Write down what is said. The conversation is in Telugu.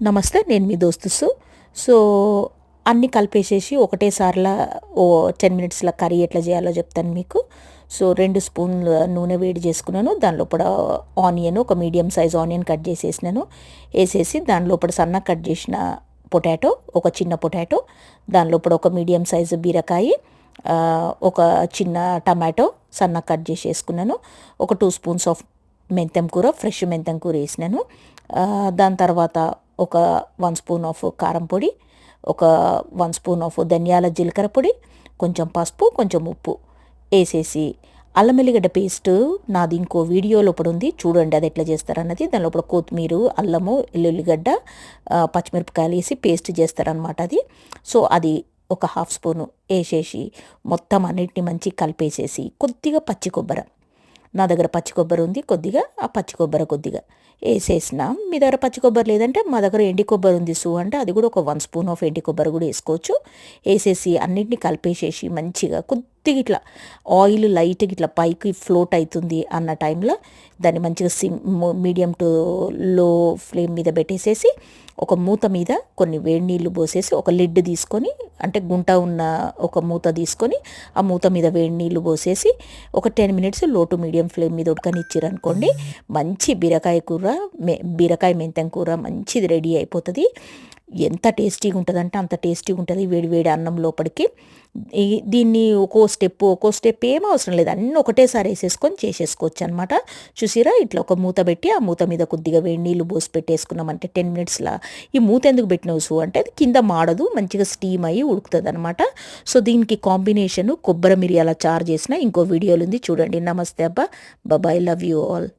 నమస్తే, నేను మీ దోస్తు. సో అన్నీ కలిపేసేసి ఒకటేసారిలా 10 మినిట్స్‌ల కర్రీ ఎట్లా చేయాలో చెప్తాను మీకు. సో 2 స్పూన్ల నూనె వేడి చేసుకున్నాను. దాని లోపల ఆనియన్, ఒక మీడియం సైజ్ ఆనియన్ కట్ చేసేసినాను. వేసేసి దాని లోపల సన్నగా కట్ చేసిన పొటాటో, ఒక చిన్న పొటాటో, దాని లోపల ఒక మీడియం సైజు బీరకాయ, ఒక చిన్న టమాటో సన్నగా కట్ చేసేసుకున్నాను. ఒక 2 స్పూన్స్ ఆఫ్ మెంతం కూర, ఫ్రెష్ మెంతం కూర వేసినాను. దాని తర్వాత ఒక 1 స్పూన్ ఆఫ్ కారం పొడి, ఒక 1 స్పూన్ ఆఫ్ ధనియాల జీలకర్ర పొడి, కొంచెం పసుపు, కొంచెం ఉప్పు వేసేసి అల్లం వెల్లిగడ్డ పేస్ట్ నాది ఇంకో వీడియో లోపల ఉంది, చూడండి అది ఎట్లా చేస్తారన్నది. దాని లోపల కొత్తిమీర, అల్లము, ఎల్లుల్లిగడ్డ, పచ్చిమిరపకాయలు వేసి పేస్ట్ చేస్తారనమాట అది. సో అది ఒక 1/2 స్పూను వేసేసి మొత్తం అన్నిటిని మంచిగా కలిపేసేసి కొద్దిగా పచ్చి కొబ్బరి, నా దగ్గర పచ్చి కొబ్బరి ఉంది కొద్దిగా, ఆ పచ్చి కొబ్బరి కొద్దిగా వేసేసిన. మీ దగ్గర పచ్చి కొబ్బరి లేదంటే మా దగ్గర ఎండి కొబ్బరి ఉంది అంటే అది కూడా ఒక 1 స్పూన్ ఆఫ్ ఎండి కొబ్బరి కూడా వేసుకోవచ్చు. వేసేసి అన్నింటినీ కలిపేసేసి మంచిగా కొద్దిగా ఇట్లా ఆయిల్ లైట్గా ఇట్లా పైకి ఫ్లోట్ అవుతుంది అన్న టైంలో దాన్ని మంచిగా మీడియం టు లో ఫ్లేమ్ మీద పెట్టేసేసి ఒక మూత మీద కొన్ని వేడి నీళ్ళు పోసేసి ఒక లిడ్ తీసుకొని, అంటే గుంట ఉన్న ఒక మూత తీసుకొని ఆ మూత మీద వేడి నీళ్ళు పోసేసి ఒక 10 మినిట్స్ లో టు మీడియం ఫ్లేమ్ మీద ఉడకనిచ్చారనుకోండి, మంచి బీరకాయ కూర, బీరకాయ మెంతం కూర మంచిది రెడీ అయిపోతుంది. ఎంత టేస్టీగా ఉంటుందంటే అంత టేస్టీగా ఉంటుంది వేడి వేడి అన్నం లోపలికి. దీన్ని ఒక్కో స్టెప్ ఏం అవసరం లేదు, అన్నీ ఒకటేసారి వేసేసుకొని చేసేసుకోవచ్చు అనమాట. చూసిరా, ఇట్లా ఒక మూత పెట్టి ఆ మూత మీద కొద్దిగా వేడి నీళ్ళు పోసి పెట్టేసుకున్నామంటే 10 మినిట్స్లో. ఈ మూత ఎందుకు పెట్టినావు అంటే అది కింద మాడదు, మంచిగా స్టీమ్ అయ్యి ఉడుకుతుంది అనమాట. సో దీనికి కాంబినేషన్ కొబ్బరి మిరియాల చారు చేసిన ఇంకో వీడియోలు ఉంది చూడండి. నమస్తే అబ్బా, బాబాయ్, లవ్ యూ ఆల్.